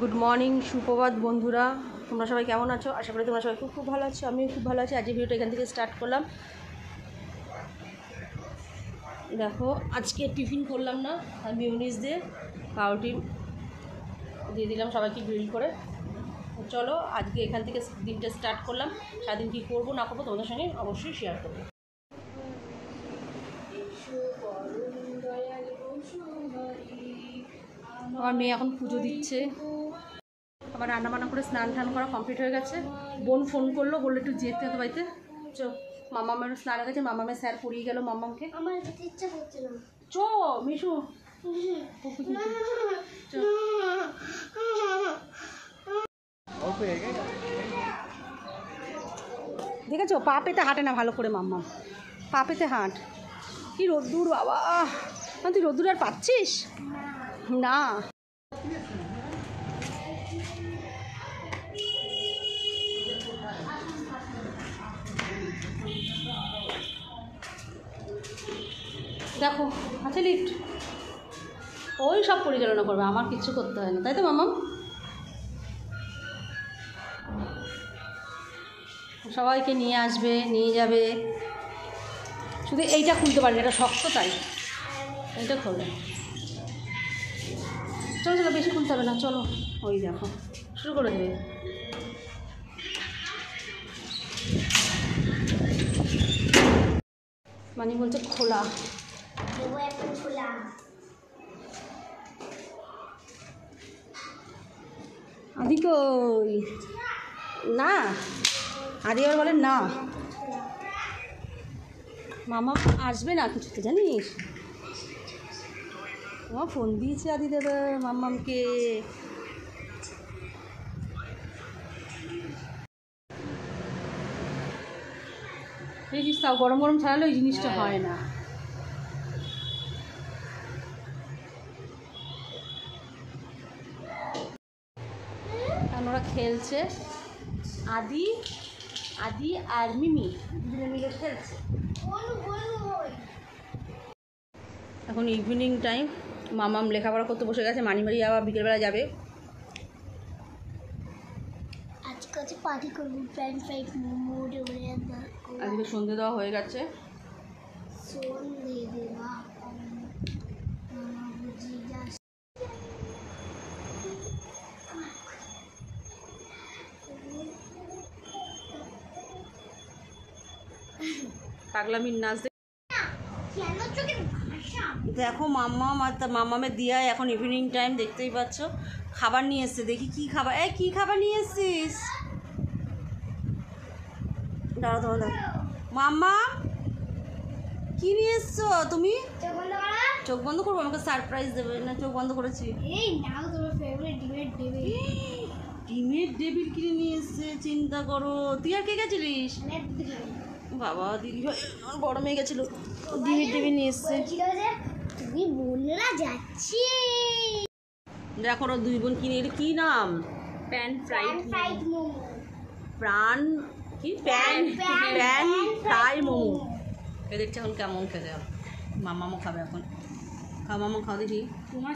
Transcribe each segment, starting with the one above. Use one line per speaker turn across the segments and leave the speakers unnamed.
Good morning, সুপ্রভাত বন্ধুরা। তোমরা সবাই কেমন আছো? আশা করি তোমরা সবাই খুব ভালো আছো। আমিও খুব ভালো আছি। আজকে ভিডিওটা এখান থেকে স্টার্ট করলাম। দেখো, আজকে টিফিন করলাম না, আমি মিউনিস দিয়ে পাউরুটি দিয়ে দিলাম সবাইকে গ্রিল করে। চলো আজকে এখান থেকে দিনটা স্টার্ট করলাম। সারাদিন কী করবো না করবো তোমাদের সঙ্গে অবশ্যই শেয়ার করবো। আমার মেয়ে এখন পুজো দিচ্ছে। আবার রান্নাবান্না করে স্নান টান করা কমপ্লিট হয়ে গেছে। বোন ফোন করলো, বললো একটু যেতে হতো বাড়িতে। চো, মামামের স্নান হয়ে গেছে। মামামের স্যার পড়িয়ে গেল মামামকে।
আমার যেতে ইচ্ছা করছে না।
চো মিশু, দেখেছো পা পেতে হাঁটে না ভালো করে। মাম্মাম পা পেতে হাঁট। কি রোদ্দুর বাবা! তুই রোদ্দুর আর পাচ্ছিস না? দেখো আছে লিফট, ওই সব পরিচালনা করবে, আমার কিচ্ছু করতে হয় না, তাই তো মামাম? সবাইকে নিয়ে আসবে, নিয়ে যাবে। শুধু এইটা খুলতে পারবে, এটা শক্ত, তাই এইটা খোলে। চলো চলো, বেশি খুলতে হবে না, চলো। ওই দেখো শুরু করে দেবে। মানে বলছে খোলা। আদি কই? না, আদি আবার বলে না, মামা আসবে না কিছুতে, জানিস? আমার ফোন দিয়েছে আদি দাদা মাম্মামকে। দেখিস তাও গরম গরম ছাড়ালে ওই জিনিসটা হয় না। কারণ ওরা খেলছে, আদি আদি আর মিমি দুজনে মিলে খেলছে। এখন ইভিনিং টাইম, মামাম লেখাপড়া করতে বসে গেছে। মানিমারি আবার বিকেলবেলা যাবে।
আজকে পার্টি করবো, ফ্রেন্ড ফ্রাইড মোমো
আজকে সন্ধে দেওয়া হয়ে গেছে। পাগলামির নাচ দেখো। মাম্মাম আর তা মাম্মামের দিয়ায় এখন ইভিনিং টাইম, দেখতেই পাচ্ছ। খাবার নিয়ে এসছে, দেখি কি খাবার। এই কী খাবার নিয়ে এসছিস? দাঁড়াও তোমার দাঁড়াও। মাম্মাম কী নিয়ে এসছো তুমি? চোখ বন্ধ করবো? আমাকে সারপ্রাইজ দেবে না? চোখ বন্ধ করেছি। ডিমের ডেবিল কিনে নিয়ে এসছে, চিন্তা করো। তুই আর কে গেছিলিস? বাবা দিদি ভাই বড় মেয়ে গেছিল, ডিমের ডেবিল নিয়ে এসছে।
তুমি বোনরা যাচ্ছি।
দেখো ওরা দুই বোন কিনে এলো। কি নাম? Pan fried momo. প্রাণ কি? Pan fry momo. এ দেখছি এখন কেমন খেতে হবে। মামামও খাবে এখন। খাও মামা, খাও দেখি। তোমার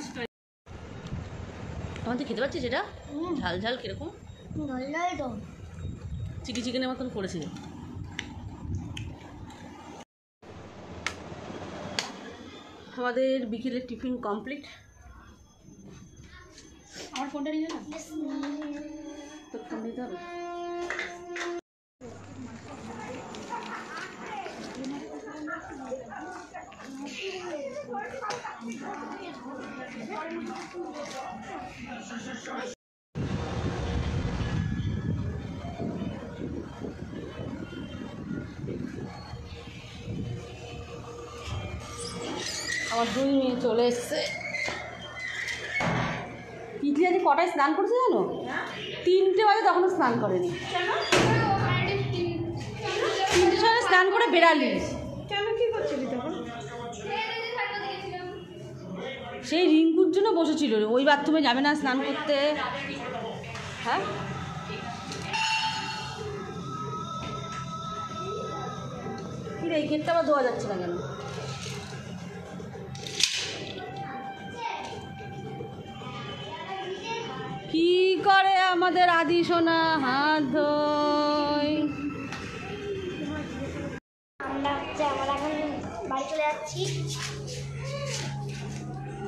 তুই খেতে পারছিস এটা? ঝাল ঝাল কিরকম? চিলি চিকেনের মতন করেছিল। আমাদের বিকেলের টিফিন কমপ্লিট। আমার ফোনটা নিয়ে না, তোর ফোন নিতে হবে। আমার দুই মেয়ে চলে এসছে। তিতলি আজ কটায় স্নান করছে জানো? 3টে বাজে, তখনও স্নান করেনি। 3টের সময় স্নান করে বেরালি। কেন, কী করছিলি তখন? সেই রিঙ্কুর জন্য বসেছিল। ওই বাথরুমে যাবে না স্নান করতে। হ্যাঁ, কি রে, এই গেটটা আবার দেওয়া যাচ্ছে না কেন? কি আমাদের আদি সোনা হাত ধোয়।
আমরা এখন বাড়ি চলে যাচ্ছি।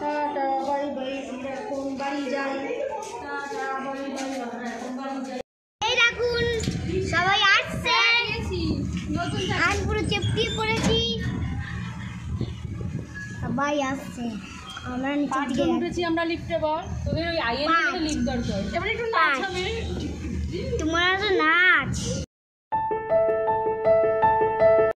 টাটা বাই বাই, আমরা এখন বাড়ি যাই। টাটা বাই বাই, আমরা এখন বাড়ি যাই।
এই দেখুন সবাই আসছে, আমি পুরো চেপটিয়ে পড়েছি, সবাই আসছে। আমরা নিচে দিকে
উঠেছি আমরা লিফটে। বল তোদের ওই আইএন লিফট দরকার, এবার একটু নাচ হবে।
তোমার তো নাচ।